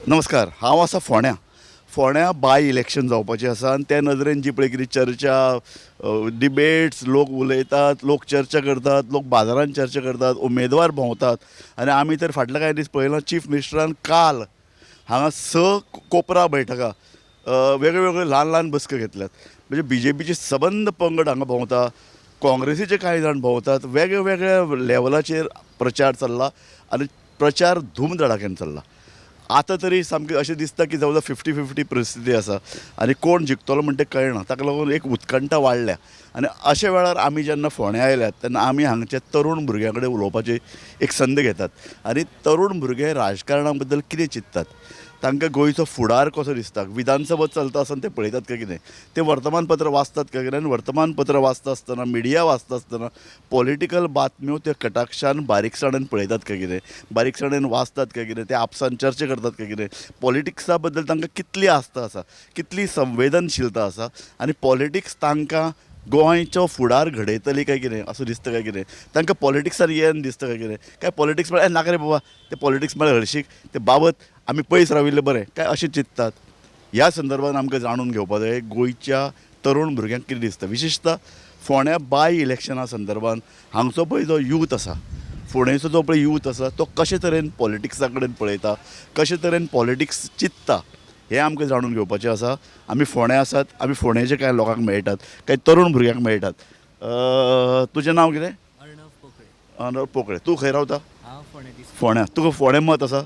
नमस्कार. हांव आसा फोंड्या बाय इलेक्शन जावपाचें आसा आनी त्या नदरेन जी पळय कितें चर्चा डिबेट्स लोक उलयतात, लोक चर्चा करतात, लोक बाजारांत चर्चा करतात, उमेदवार भोंवतात आनी आमी तर फाटले कांय दीस पळयलां चीफ मिनिस्टरान काल हांगा कोपरा बैठका वेगळ्यो वेगळ्यो ल्हान ल्हान बसका घेतल्यात. म्हणजे BJPचे सबंद पंगड हांगा भोंवता, काँग्रेसीचे कांय जाण भोंवतात, वेगळ्या वेगळ्या लेवलाचेर प्रचार चल्ला आनी प्रचार धूमधडाक्यान चल्ला. आतां तरी सामकें अशें दिसता की जवळ 50-50 परिस्थिती आसा आनी कोण जिखतलो म्हणटा तें कळना. ताका लागून एक उत्कंठा वाडल्या आनी अशा वेळार आमी जेन्ना फोंड्या आयल्यात तेन्ना आमी हांगच्या तरूण भुरग्यां कडेन उलोवपाची एक संद घेतात आनी तरूण भुरगे राजकारणा बद्दल कितें चिंततात, तांकां गोंयचो फुडार कसो दिसता, विधानसभा चलता आसतना ते पळयतात काय कितें, ते वर्तमानपत्र वाचतात काय कितें, आनी वर्तमानपत्र वाचता आसतना मिडिया वाचता आसतना पॉलिटिकल बातम्यो ते कटाक्षान बारीकसाणेन पळयतात काय कितें, बारीकसाणेन वाचतात काय कितें, ते आपसात चर्चा करतात काय कितें, पॉलिटिक्सा बद्दल तांकां कितली आस्था आसा, कितली संवेदनशीलता आसा आनी पॉलिटिक्स तांकां गोंयचो फुडार घडयतली काय कितें असो दिसता काय कितें, तांकां पॉलिटिक्सान येन दिसता काय कितें, काय पॉलिटिक्स म्हळ्यार नाका रे बाबा ते पॉलिटिक्स म्हळ्यार हरशीक ते बाबत आमी पयस राविल्ले बरें काय अशें चिंततात. ह्या संदर्भान आमकां जाणून घेवपाक जाय गोंयच्या तरूण भुरग्यांक कितें दिसता, विशेशता फोंड्या बाय इलेक्शना संदर्भान हांगचो पळय जो यूथ आसा, फोंडेचो जो पळय यूथ आसा तो कशे तरेन पॉलिटिक्सा कडेन पळयता, कशे तरेन पॉलिटिक्स चिंतता हें आमकां जाणून घेवपाचें आसा. आमी फोंड्या आसात, आमी फोंड्याचे कांय लोकांक मेळटात, कांय तरूण भुरग्यांक मेळटात. तुजें नांव कितें? अर्णव पोकळे. तूं खंय रावता? फोंड्या. तुका फोंड्या मत आसा?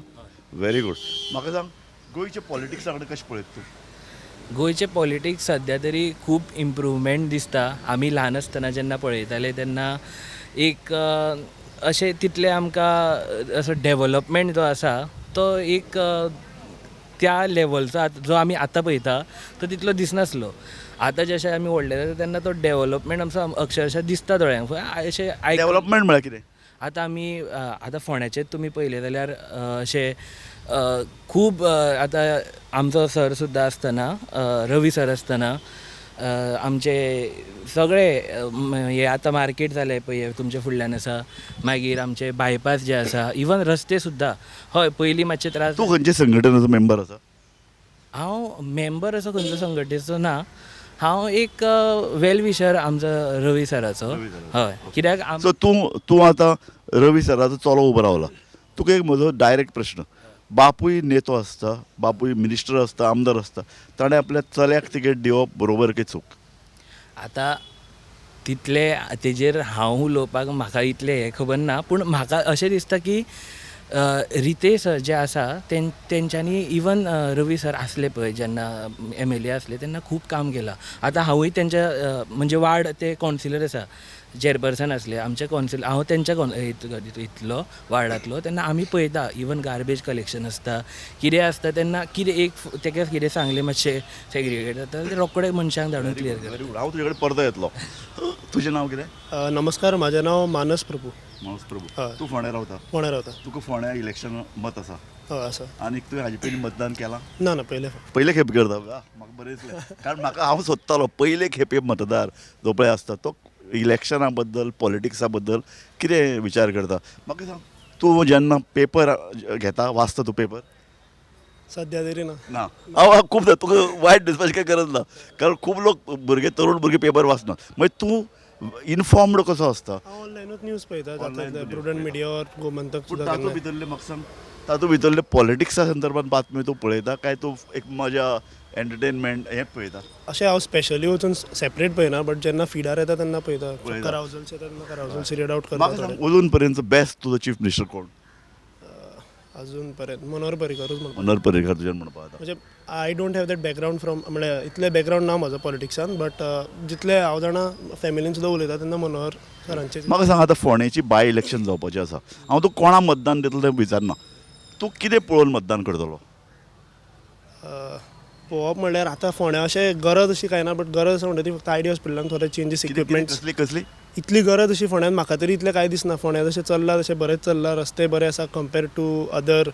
Very good. म्हाका सांग गोंयचे पॉलिटिक्सा कडेन कशें पळयता तूं? गोंयचे पॉलिटिक्स सद्या तरी खूब इम्प्रूवमेंट दिसता. आमी ल्हान आसतना जेन्ना पळयताले तेन्ना एक अशें तितलें आमकां असो डेवलपमेंट जो आसा तो एक त्या लेवलचो जो आमी आतां पळयता तो तितलो दिसनासलो. आतां जशें आमी व्हडले जाता तेन्ना तो डेवलपमेंट आमचो अक्षरशा दिसता दोळ्यांक. अशें डेवलपमेंट म्हळ्यार कितें? आतां आमी आतां फोंड्याचेच तुमी पळयलें जाल्यार अशें खूब आतां आमचो सर सुद्दां आसतना रवी सर आसतना आमचे सगळे हे आतां मार्केट जाले पळय तुमचे फुडल्यान आसा, मागीर आमचे बायपास जे आसा, इवन रस्ते सुद्दां. हय पयलीं मातशे त्रास. तूं खंयचे संघटनेचो मेंबर आसा? हांव मेंबर असो खंयचो संघटनेचो ना. हांव एक वेल विशर आमचो रवी सराचो. हय कित्याक सो तूं आतां रवी सराचो चलो उबो रावला. तुका एक म्हजो डायरेक्ट प्रश्न, बापूय नेतो आसता, बापूय मिनिस्टर आसता, आमदार आसता, ताणें आपल्या चल्याक तिकेट दिवप बरोबर की चूक? आतां तितले तेजेर हांव उलोवपाक म्हाका इतलें हें खबर ना, पूण म्हाका अशें दिसता की रितेश जे आसा तेंच्यांनी इवन रवी सर आसले पळय जेन्ना MLA आसले तेन्ना खूब काम केलां. आतां हांवूय तेंच्या म्हणजे वार्ड ते कॉन्सिलर आसा, चेअरपर्सन आसले आमचे कॉन्सिल, हांव तेंच्या इतलो वार्डांतलो तेन्ना आमी पळयता इवन गार्बेज कलेक्शन आसता, कितें आसता तेन्ना कितें एक तेका कितें सांगलें मातशें सेग्रिगेट जाता ते रोखडे मनशांक धाडून क्लियर करता. हांव तुजे कडेन परतो येतलो. तुजें नांव कितें? नमस्कार, म्हजें नांव मानस प्रभू. मानस प्रभू. हय. तूं फोंड्या रावता? फोंड्या रावता. तुका फोंड्या इलेक्शन मत आसा? हय आसा. आनी तुवें हाजे पयलीं मतदान केलां? ना पयले पयले खेप करता? म्हाका बरें दिसलें, कारण म्हाका हांव सोदतालो पयले खेपे मतदार जो पळय आसता तो इलेक्शना बद्दल पॉलिटिक्सा बद्दल कितें विचार करता. म्हाका सांग, तूं जेन्ना पेपर घेता, वाचता तूं पेपर? सद्या तरी ना. ना. खूब तुका वायट दिसपाची कांय गरज ना, कारण खूब लोक तरूण भुरगे पेपर वाचनात. मागीर तूं इनफॉर्मड कसो आसता? हांव ऑनलायनूच न्यूज पळयता, प्रुडंट मिडिया और गोमंतक पूण सुद्दां तातूंत भितरले म्हाका सांग, तातूंत भितरले पॉलिटिक्सा संदर्भात बातम्यो तूं पळयता काय तूं एक मजा एंटरटेनमेंट हें पळयता? अशें हांव स्पेशली वचून सेपरेट पळयना, बट जेन्ना फिडार येता तेन्ना पळयता. करावजल्स येता तेन्ना करावजल्स रिड आउट म्हाका करता. सांग, अजून पर्यंत बेस्ट तुजो चीफ मिनिस्टर कोण? अजून पर्यंत मनोहर पर्रीकरूच म्हणटा. मनोहर पर्रीकर तुज्यान म्हणपा जाता. म्हणजे I don't have that background from, म्हणजे इतलें बॅकग्रावंड ना म्हजो पॉलिटिक्सान, बट जितले हांव जाणा फॅमिलीन सुद्दां उलयता तेन्ना मनोहर सरांचे. म्हाका सांग, आतां फोंड्याची बाय इलेक्शन जावपाचें आसा, हांव तूं कोणा मतदान दितलो तें विचारना, तूं कितें पळोवन मतदान करतलो? पळोवप म्हणल्यार आतां फोंड्या अशें गरज अशी कांय ना, बट गरज आसा म्हणटा ती फक्त आयडी हॉस्पिटलान थोडे चेंजीस इक्विपमेंट्स. कसली? इतली गरज अशी फोंड्यान म्हाका तरी इतलें कांय दिसना. फोंड्या जशें चल्लां तशें बरेंच चल्लां, रस्ते बरे आसा कंपेर टू अदर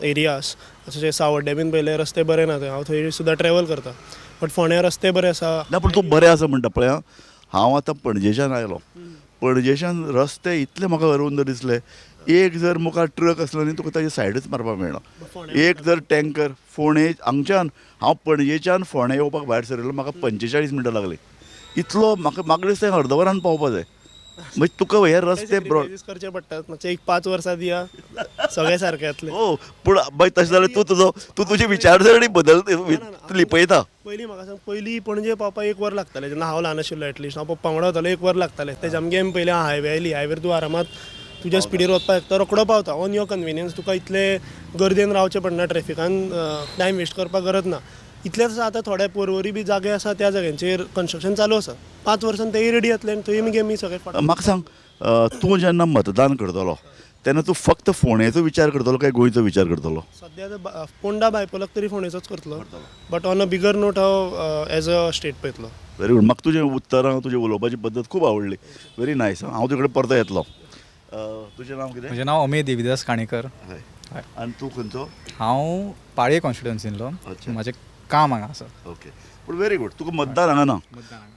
एरियाज. जशें सावड्डे बीन पयले रस्ते बरे ना, हांव थंय सुद्दां ट्रॅवल करता, बट फोंड्या रस्ते बरे आसा. ना पूण तूं बरें आसा म्हणटा पळय. हांव आतां पणजेच्यान आयलो, पणजेच्यान रस्ते इतले म्हाका अरुंद दिसले एक जर मुखार ट्रक असलो न्ही तुका ताजे सायडच मारपाक मेळना. एक जर टँकर फोंडे हांगच्यान हांव पणजेच्यान फोंडे येवपाक भायर सरिल्लो म्हाका 45 मिनटां लागली. इतलो म्हाका दिसता अर्दवरान पावपा जाय. म्हणजे तुका हे रस्ते ब्रॉड करचे पडटात मातशे एक 5 वर्सां दिया सगळे सारके जातले. हो पूण मागीर तशें जाल्यार तूं तुजी विचारसरणी लिपयता. पयलीं म्हाका सांग पयलीं पणजे पावपाक 1 वर लागतालें जेन्ना हांव ल्हान आशिल्लो एटलिस्ट हांव पप्पा वांगडा वतालो 1 वर लागतालें. तेजे आमगेर पयलीं हायवे आयली हायवेर तूं आरामात तुज्या स्पिडीर वचपाक शकता रोकडो पावता ऑन युअर कन्विनियन्स. तुका इतले गर्देन रावचें पडना ट्रॅफिकान टायम वेस्ट करपाक गरज ना. इतलेंच आतां थोडे परवरी बी जागे आसा त्या जाग्यांचेर कन्स्ट्रक्शन चालू आसा. 5 वर्सान तेय रेडी जातले आनी थंय गेमी सगळे फाट. म्हाका सांग तूं जेन्ना मतदान करतलो तेन्ना तूं फक्त फोंडेचो विचार करतलो काय गोंयचो विचार करतलो? सद्या पोंडा बायपोलाक तरी फोंडेचोच करतलो but on a bigger note हांव एज अ स्टेट पळयतलो. Very good. म्हाका तुजें उत्तरां तुजें उलोवपाची पद्दत खूब आवडली. Very nice. हांव तुजे कडेन परतो येतलो. तुजें नांव कितें? म्हजें नांव अमेय देविदास काणेकर. हय. आनी तूं खंयचो? हांव पाळये कॉन्स्टिट्युएन्सींतलो. अच्छा. म्हजें काम हांगा आसा. ओके. पूण व्हेरी गुड. तुका मतदान हांगा ना.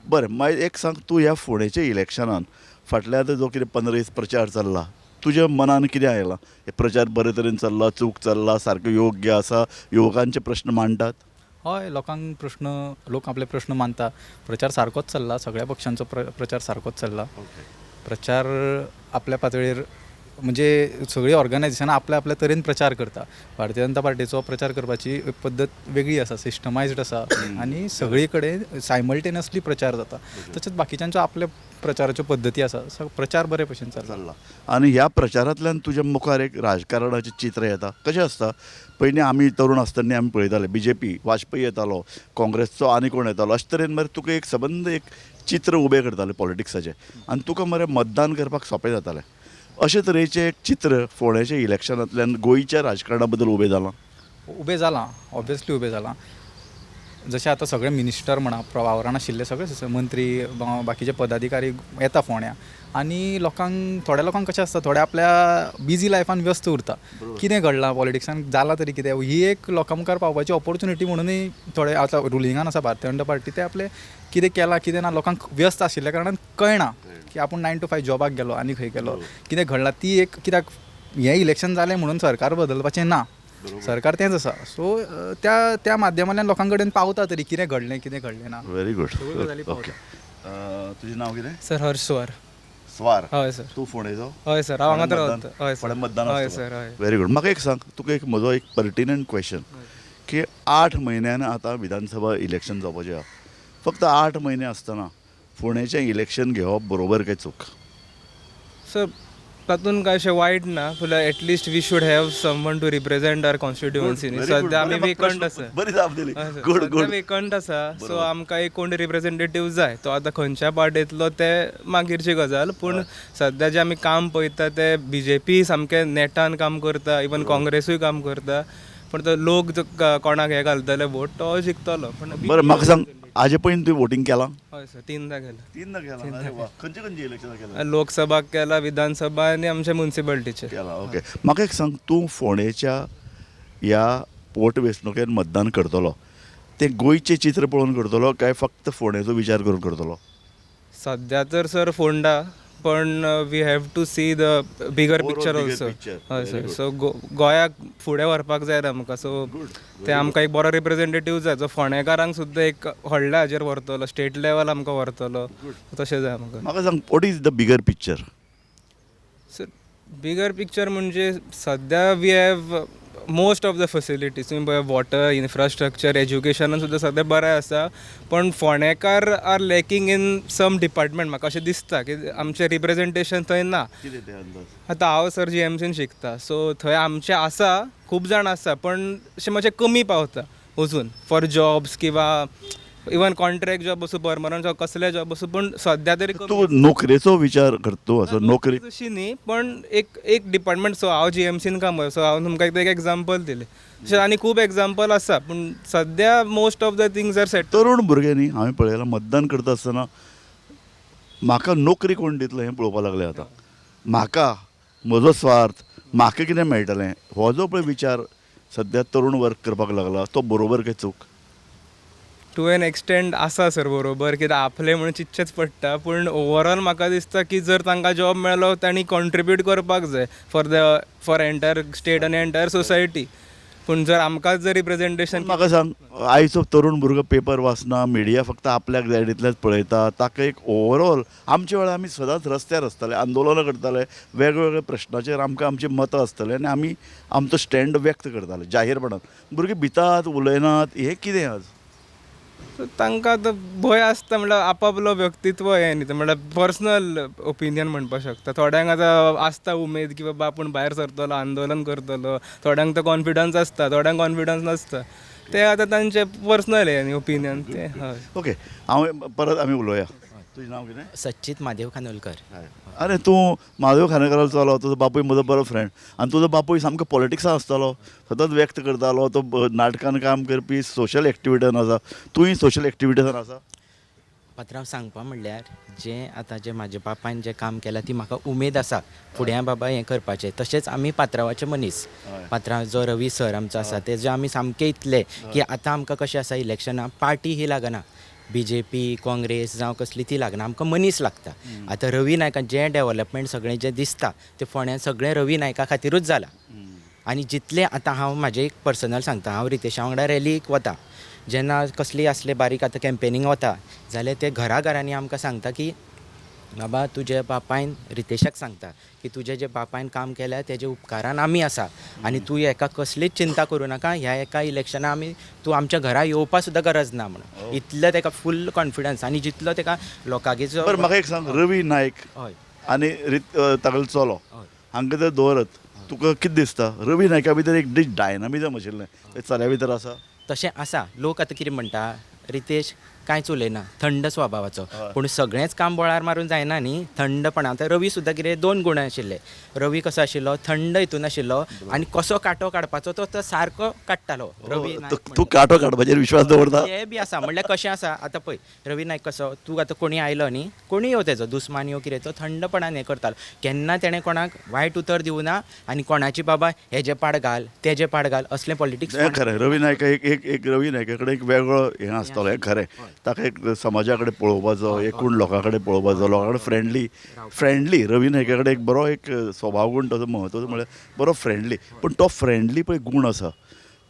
बरें मागीर एक सांग तूं ह्या फुडेच्या इलेक्शनान फाटल्या आतां जो कितें 15 दीस प्रचार चल्ला तुज्या मनान कितें आयलां? हे प्रचार बरे तरेन चल्ला चूक चल्ला सारको योग्य आसा युवकांचे प्रश्न मांडटात? हय लोक आपले प्रश्न मानता. प्रचार सारकोच चल्ला. सगळ्या पक्षांचो प्रचार सारकोच चल्ला. प्रचार आपल्या पातळीर म्हणजे सगळीं ऑर्गनायजेशनां आपल्या आपल्या तरेन प्रचार करता. भारतीय जनता पार्टीचो प्रचार करपाची पद्दत वेगळी आसा, सिस्टमायज्ड आसा आनी सगळी कडेन सायमल्टेनियसली प्रचार जाता. तशेंच बाकीच्यांच्यो आपल्या प्रचाराच्यो पद्दती आसा. प्रचार बरे भशेन चल्ला. आनी ह्या प्रचारांतल्यान तुज्या मुखार एक राजकारणाचें चित्र येता. कशें आसता पयलीं आमी तरूण आसतना आमी पळयताले BJP वाजपेयी येतालो, काँग्रेसचो आनी कोण येतालो. अशे तरेन मरे तुका एक सबंद एक चित्र उबें करतालें पॉलिटिक्साचें आनी तुका मरे मतदान करपाक सोंपें जातालें. अशे तरेचें एक चित्र फोंडेच्या इलेक्शनांतल्यान गोंयच्या राजकारणा बद्दल उबें जालां. ऑब्वियसली उबें जालां. जशें आतां सगळे मिनिस्टर म्हणा वावरान आशिल्ले सगळे मंत्री बाकीचे पदाधिकारी येता फोंड्या आनी थोड्या लोकांक कशें आसता थोडे आपल्या बिजी लायफान व्यस्त उरता. कितें घडलां पॉलिटिक्सान जालां तरी कितें ही एक लोकां मुखार पावपाची ऑपॉर्च्युनिटी म्हणूनय थोडे आतां रुलिंगान आसा भारतीय जनता पार्टी ते आपले कितें केलां कितें ना लोकांक व्यस्त आशिल्ल्या कारणान कळना की आपूण 9 to 5 जॉबाक गेलो आनी खंय गेलो कितें घडलां. ती एक कित्याक हें इलेक्शन जालें म्हणून सरकार बदलपाचें ना. सरकार तेंच आसा. सो त्या माध्यमांतल्यान लोकां कडेन पावता तरी कितें घडलें ना. Very good. ओके. तुजें नांव कितें? सर हर्ष स्वार. हय सर. तूं फोंडेचो? हय सर हांव हांगाच रावता. हय फोंड्या मतदान हय आसता. सर हय. Very good. म्हाका एक सांग तुका एक म्हजो एक पर्टिनंट क्वेश्चन की 8 म्हयन्यान आतां विधानसभा इलेक्शन जावपाचें आहा. फक्त 8 म्हयने आसतना फोंडेचें इलेक्शन घेवप बरोबर काय चूक? सर तातूंत काय अशें वायट ना पूण at least we should have someone to represent our constituency. सद्या आमी वेकंट आसा. बरी जाप दिली. हय सर. गुड सद्या गुड. वेकंट आसा सो आमकां एक कोण रिप्रेझेंटेटीव जाय. तो आतां खंयच्या पार्टेंतलो ते मागीरची गजाल पूण सद्या जे आमी काम पळयता ते BJP सामकें नेटान काम करता इवन काँग्रेसूय काम करता पूण तो लोक जो कोणाक हे घालतले वोट तो जिखतलो. पूण बरें म्हाका सांग हाजे पयलीं तुवें वोटींग केलां? हय सर 3दा केला. 3दा केलां. अरे वा. खंयची इलेक्शनां केलां? लोकसभाक केला विधानसभा आनी आमच्या म्युन्सिपालिटीचे केलां. ओके. म्हाका एक सांग तूं फोंडेच्या ह्या पोटवेंचणुकेन मतदान करतलो तें गोंयचें चित्र पळोवन करतलो काय फक्त फोंडेचो विचार करून करतलो? सद्या तर सर फोंडा पण we have to see the bigger picture also. हय सर. सो गोंयाक फुडें व्हरपाक जाय आमकां. सो ते आमकां एक बरो रिप्रेझेंटेटीव जाय जो फोंडेकारांक सुद्दां एक व्हडल्या हाजेर व्हरतलो स्टेट लेवल आमकां व्हरतलो तशें जाय आमकां. म्हाका सांग what is the bigger picture? Sir bigger picture म्हणजे सद्या we have most of the facilities. तुमी पळय वॉटर इन्फ्रास्ट्रक्चर एज्युकेशनान सुद्दां सद्या बरें आसा पण फोंडेकार are lacking in some department. म्हाका अशें दिसता की आमचें रिप्रेझेंटेशन थंय ना. आतां हांव सर GMCन शिकता सो थंय आमचें आसा खूब जाण आसा पण अशें मातशें कमी पावता अजून फॉर जॉब्स किंवा इवन कॉन्ट्रॅक्ट जॉब असो परमनंट जॉब कसले जॉब असो पण सद्या तरी तूं नोकरेचो विचार करतो असो नोकरी तशी न्ही पण एक डिपार्टमेंट. सो हांव GMCन काम करता. सो हांव तुमकां एक एग्जाम्पल दिलें. अशें आनी खूब एग्जाम्पल आसा पूण सद्या most of the things are set. तरूण भुरगे न्ही हांवें पळयलां मतदान करता आसतना म्हाका नोकरी कोण दितलो हें पळोवपाक लागलें आतां. म्हाका म्हजो स्वार्थ म्हाका कितें मेळटलें हो जो पळय विचार सद्या तरूण वर्ग करपाक लागला तो बरोबर काय चूक? टू एन एक्सटेंड आसा सर बरोबर, कित्याक आपले म्हणून चिंतचेच पडटा, पूण ओवरऑल म्हाका दिसता की जर तांकां जॉब मेळ्ळो तांणी कॉन्ट्रिब्यूट करपाक जाय फॉर एंटायर स्टेट आनी एंटायर सोसायटी. पूण जर आमकांच जर रिप्रेझेंटेशन म्हाका सांग, आयचो तरूण भुरगो पेपर वाचना, मिडिया फक्त आपल्याक जाय तितलेंच पळयता, ताका एक ओवरऑल आमचे वेळार आमी सदांच रस्त्यार आसताले, आंदोलनां करताले, वेगवेगळ्या प्रश्नाचेर आमकां आमची मतां आसताली आनी आमी आमचो स्टँड व्यक्त करताले जाहीरपणान. भुरगीं भितात, उलयनात, हें कितें आज? तांकां आतां भंय आसता म्हणल्यार आपापलो व्यक्तित्व हें न्ही, म्हणल्यार पर्सनल ओपिनियन म्हणपाक शकता. थोड्यांक आतां आसता उमेद की बाबा आपूण भायर सरतलो, आंदोलन करतलो, थोड्यांक तो कॉन्फिडन्स आसता, थोड्यांक कॉन्फिडन्स नासता. ते आतां तांचे पर्सनल हें न्ही ओपिनियन ते. हय ओके, हांव परत आमी उलोवया. तुजें नांव कितें? सच्चित महादेव खानोलकर. अरे तूं महादेव खांडेकराचो चलो, तुजो बापूय म्हजो बरो फ्रेंड, आनी तुजो बापूय सामको पॉलिटिक्सान आसतालो, सतत व्यक्त करतालो, तो नाटकान काम करपी, सोशल एक्टिविटीन आसा. तूंय सोशल एक्टिविटीसान आसा? पात्रांव सांगपा म्हणल्यार जे म्हाज्या बापायन जें काम केलां ती म्हाका उमेद आसा फुडें बाबा हें करपाचें. तशेंच आमी पात्रांवाचे मनीस. पात्रांव जो रवी सर आमचो आसा तेजे आमी सामके इतले की आतां आमकां कशें आसा इलेक्शनां पार्टी ही लागना, BJP काँग्रेस जावं कसली ती लागना, आमकां मनीस लागता. आतां रवी नायकान जें डेव्हलपमेंट सगळें जें दिसता तें फोंड्यान सगळें रवी नायका खातीरूच जालां. आनी जितलें आतां हांव म्हाजें एक पर्सनल सांगता, हांव रितेशा वांगडा रॅलीक वता, जेन्ना कसली असले बारीक आतां कॅम्पेनींग वता जाल्यार ते घरा घरांनी आमकां सांगता की बाबा तुजे बापायन, रितेशाक सांगता की तुजें जें बापायन काम केल्या तेजे उपकारान आमी आसा आनी तूं हेका कसलीच चिंता करूं नाका, ह्या एका इलेक्शना आमी तूं आमच्या घरा येवपा सुद्दां गरज ना म्हणून. इतलो तेका फूल कॉन्फिडन्स आनी जितलो तेका लोकांगे जो. बरं, म्हाका एक सांग, रवी नायक हय आनी तागेलो चलो हांकां जर दवरत, तुका कितें दिसता रवी नायका भितर एक डायनामिजम आशिल्लें तें चल्या भितर आसा? तशें आसा. लोक आतां कितें म्हणटा, रितेश कांयच उलयना, थंड स्वभावाचो, पूण सगळेंच काम बोळार मारून जायना न्ही. थंडपणा आतां रवी सुद्दां कितें 2 गुण आशिल्ले. रवी कसो आशिल्लो, थंड हितून आशिल्लो आनी कसो कांटो काडपाचो तो सारको काडटालो. रवी तूं कांटो काडपाचेर विश्वास दवरता? हे बी आसा. म्हणल्यार कशें आसा आतां पळय, रवी नायक कसो, तूं आतां कोणी आयलो न्ही, कोणी येवं तेजो दुस्मान येवं कितें, तो थंडपणान हें करतालो. केन्ना तेणें कोणाक वायट उतर दिवं ना आनी कोणाची बाबा हेजे पाड घाल तेजे पाड घाल असलें पॉलिटिक्स. हें खरें. रवी नायका एक रवी नायका कडेन एक वेगळो हें आसतालो, हें खरें. ताका एक समाजा कडेन पळोवपाचो, एकूण लोकां कडेन पळोवपाचो, लोकां कडेन फ्रेंडली. रवी नायका कडेन एक बरो एक स्वभाव गूण ताचो म्हत्वाचो म्हळ्यार बरो फ्रेंडली. पूण तो फ्रेंडली पळय गूण आसा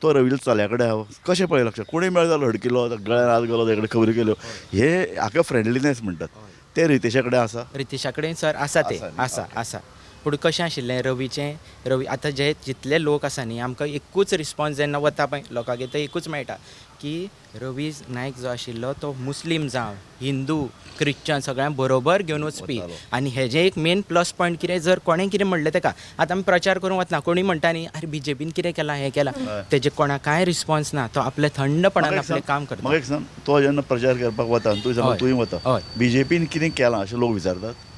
तो रवील चल्या कडेन हांव कशें पळय लक्षात, कोणूय मेळ जालो हडकिलो, गळ्यार हात घालो, तेकडे खबरी केल्यो, हे हाका फ्रेंडलीनेस म्हणटात. ते रितेशा कडेन आसा? रितेशा कडेन सर आसा ते आसा. पूण कशें आशिल्लें रवी आतां जे जितले लोक आसा न्ही, आमकां एकूच रिस्पॉन्स जेन्ना वता पळय लोकांगेर तो एकूच मेळटा की रवी नायक जो आशिल्लो तो मुस्लीम जावं हिंदू क्रिश्चन सगळ्यांक बरोबर घेवन वचपी. आनी हेजें एक मेन प्लस पॉयंट कितें, जर कोणें कितें म्हणलें तेका, आतां आमी प्रचार करूंक वतना कोणी म्हणटा न्ही अरे BJPन कितें केलां हें केलां, तेजे कोणाक कांय रिस्पॉन्स ना, तो आपले थंडपणान आपलें काम करता. म्हाका एक सांग, तो जेन्ना प्रचार करपाक वता आनी तुवें सांगलें तुवें वता, BJPन कितें केलां अशें लोक विचारतात?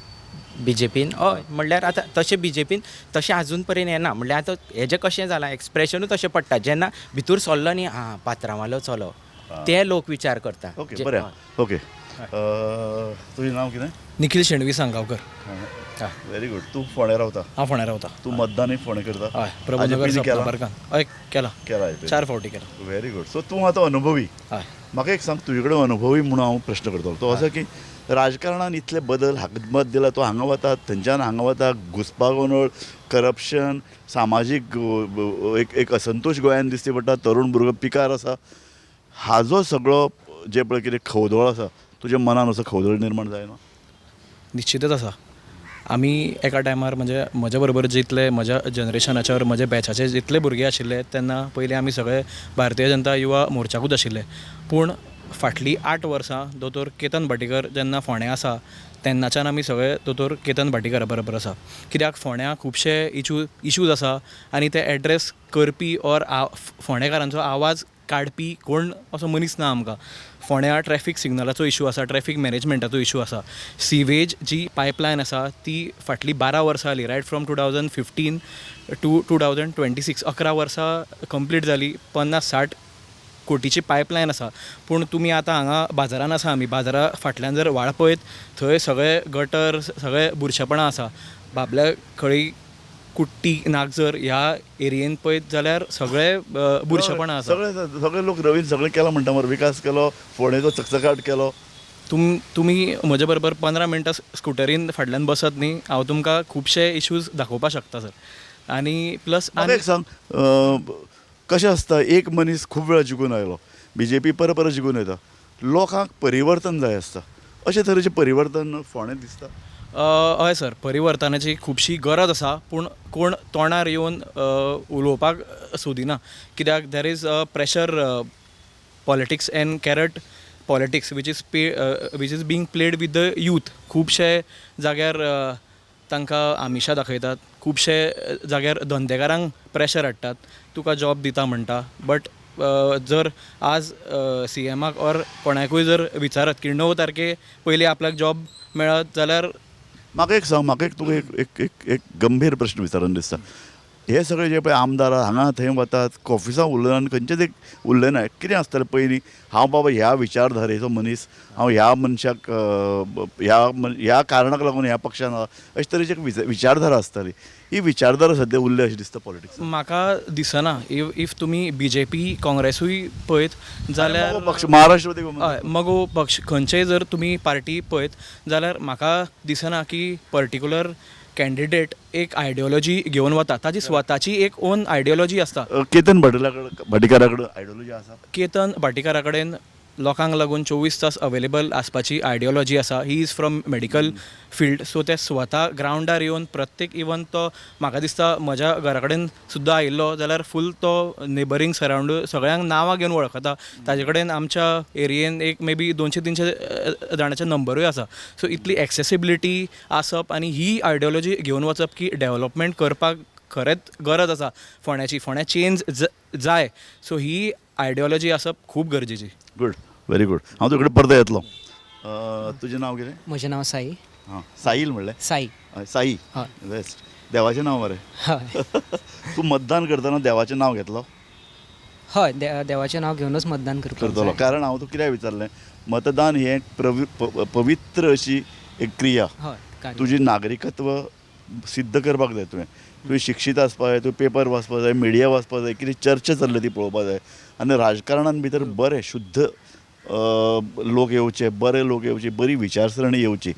BJPन हय म्हणल्यार आतां तशें BJPन तशें आजून पर्यंत येना. म्हणल्यार आतां हेजें कशें जालां, एक्सप्रेशनूच तशें पडटा जेन्ना भितूर सरलो न्ही, पात्रांवालो चलो, ते लोक विचार करता. ओके, बरें. ओके, तुजें नांव कितें? निखिल शेणवी सांगावकर. Very good. तूं फोंड्या रावता? हांव फोंड्या रावता. तूं मतदानूय फोंड्या करता? हय, प्रभुनगर सप्तबारकान. हय केला 4 फावटी केला. Very good. सो तूं आतां अनुभवी. हय. म्हाका एक सांग, तुजे कडेन अनुभवी म्हणून हांव प्रश्न करतलो. तो असो की राजकारणान इतले बदल हाका मत दिला, तो हांगा वता थंयच्यान हांगा वता, घुसपागोंदळ, करप्शन, सामाजीक एक असंतोश गोंयान दिसती पडटा, तरूण भुरगो पिकार आसा, हाजो सगळो जे पळय कितें खवदळ आसा तुज्या मनान असो खवदळ निर्माण जायना? निश्चितच आसा. आमी एका टायमार म्हणजे म्हज्या बरोबर जितले म्हज्या जनरेशनाच्या म्हज्या बॅचाचे जितले भुरगे आशिल्ले तेन्ना पयलीं आमी सगळे भारतीय जनता युवा मोर्चाकूच आशिल्ले. पूण फाटलीं 8 वर्सां दोतोर केतन भाटीकर जेन्ना फोंड्या आसा तेन्नाच्यान आमी सगळे दोतोर केतन भाटीकारा बरोबर आसा. कित्याक फोंड्या खुबशे इश्यूज आसा आनी ते एड्रेस करपी ऑर फोंडेकारांचो आवाज काडपी कोण असो मनीस ना आमकां. फोंड्या ट्रॅफीक सिग्नलाचो इशू आसा, ट्रॅफीक मॅनेजमेंटाचो इशू आसा, सिवेज जी पायपलायन आसा ती फाटलीं 12 वर्सां जालीं, रायट फ्रॉम 2015 टू 2026 11 वर्सां कंप्लीट जाली. 50-60 कोटीची पायपलायन आसा. पूण तुमी आतां हांगा बाजारान आसा, आमी बाजारा फाटल्यान जर व्हाळ पळयत थंय सगळे गटर सगळे बुरशेपणां आसा. बाबल्या खळी कुट्टी नागजर ह्या एरियेन पळयत जाल्यार सगळे बुरशेपणां आसा. सगळे लोक रवीन सगळें केलां म्हणटा मरे, विकास केलो, फोंडेचो चकचकाट केलो. तुमी म्हजे बरोबर 15 मिनटां स्कुटरीन फाटल्यान बसत न्ही, हांव तुमकां खुबशे इश्यूज दाखोवपाक शकता सर. आनी प्लस म्हाका एक सांग, कशें आसता, एक मनीस खूब वेळा जिखून आयलो, BJP परत जिखून येता, लोकांक परिवर्तन जाय आसता, अशे तरेचें परिवर्तन फोंड्यां दिसता? हय सर, परिवर्तनाची खुबशी गरज आसा, पूण कोण तोंडार येवन उलोवपाक सोदिना. कित्याक there is pressure politics and carrot politics which is being played with the youth. खुबशे जाग्यार तांकां आमिशां दाखयतात, खुबशे जाग्यार धंदेकारांक प्रेशर हाडटात, तुका जॉब दिता म्हणटा. बट जर आज CMाक ऑर कोणाकूय जर विचारत की 9 तारखे पयलीं आपल्याक जॉब मेळत जाल्यार. म्हाका एक सांग, म्हाका तुका एक गंभीर प्रश्न विचारन दिसता. हे सगळे जे पळय आमदार हांगा थंय वतात, ऑफिसां उरलें आनी खंयचेच एक उरलें ना. कितें आसतालें पयलीं, हांव बाबा ह्या विचारधारेचो मनीस, हांव ह्या मनशाक ह्या कारणाक लागून ह्या पक्षान अशे तरेची एक विचारधारा आसताली. ही विचारधारा सद्या उरली अशें दिसता पॉलिटिक्स. म्हाका दिसना. इफ तुमी BJP काँग्रेसूय पळयत जाल्यार पक्ष महाराष्ट्रवादी हय मगो पक्ष खंयचेय जर तुमी पार्टी पळयत जाल्यार म्हाका दिसना की पर्टिक्युलर कॅन्डिडेट एक आयडियोलॉजी घेवन वता. ताची स्वताची एक ओन आयडियोलॉजी आसता. केतन भाटीकारा कडेन आयडियोलॉजी आसा? केतन भाटीकारा कडेन लोकांक लागून 24 तास अवेलेबल आसपाची आयडियोलॉजी आसा. He is from medical field, so ते स्वता ग्रावंडार येवन प्रत्येक इवन तो म्हाका दिसता म्हज्या घरा कडेन सुद्दां आयिल्लो जाल्यार फूल तो नेबरींग सरावंड सगळ्यांक नांवां घेवन वळखता. ताजे कडेन आमच्या एरियेन एक मे बी 200-300 जाणांचे नंबरूय आसा. सो इतली एक्सेसिबिलिटी आसप आनी ही आयडियोलॉजी घेवन वचप की डेव्हलपमेंट करपाक खरेंच गरज आसा फोंड्याची, फोंड्या चेंज जाय. सो ही आयडियोलॉजी आसप खूब गरजेची. Good, very good. हांव तुजे कडेन परत येतलो. तुजें नांव कितें? म्हजें नांव साई. हां, साहिल म्हणलें? साई. साई, हय. बेस्ट. देवाचें नांव मरे. हय. तूं मतदान करतना देवाचें नांव घेतलो? हय, देवाचें नांव घेवनूच मतदान करतलो. कारण हांव तुका कित्याक विचारलें, मतदान ही एक पवित्र अशी एक क्रिया. हय. तुजी नागरिकत्व सिद्ध करपाक जाय. तुवें शिक्षीत आसपाक जाय, तुवें पेपर वाचपाक जाय, मिडिया वाचपाक जाय, कितें चर्चा चल्ली ती पळोवपाक जाय. आनी राजकारणान भितर बरे शुद्ध लोक येवचे, बरे लोक येवचे, बरी विचारसरणी येवची,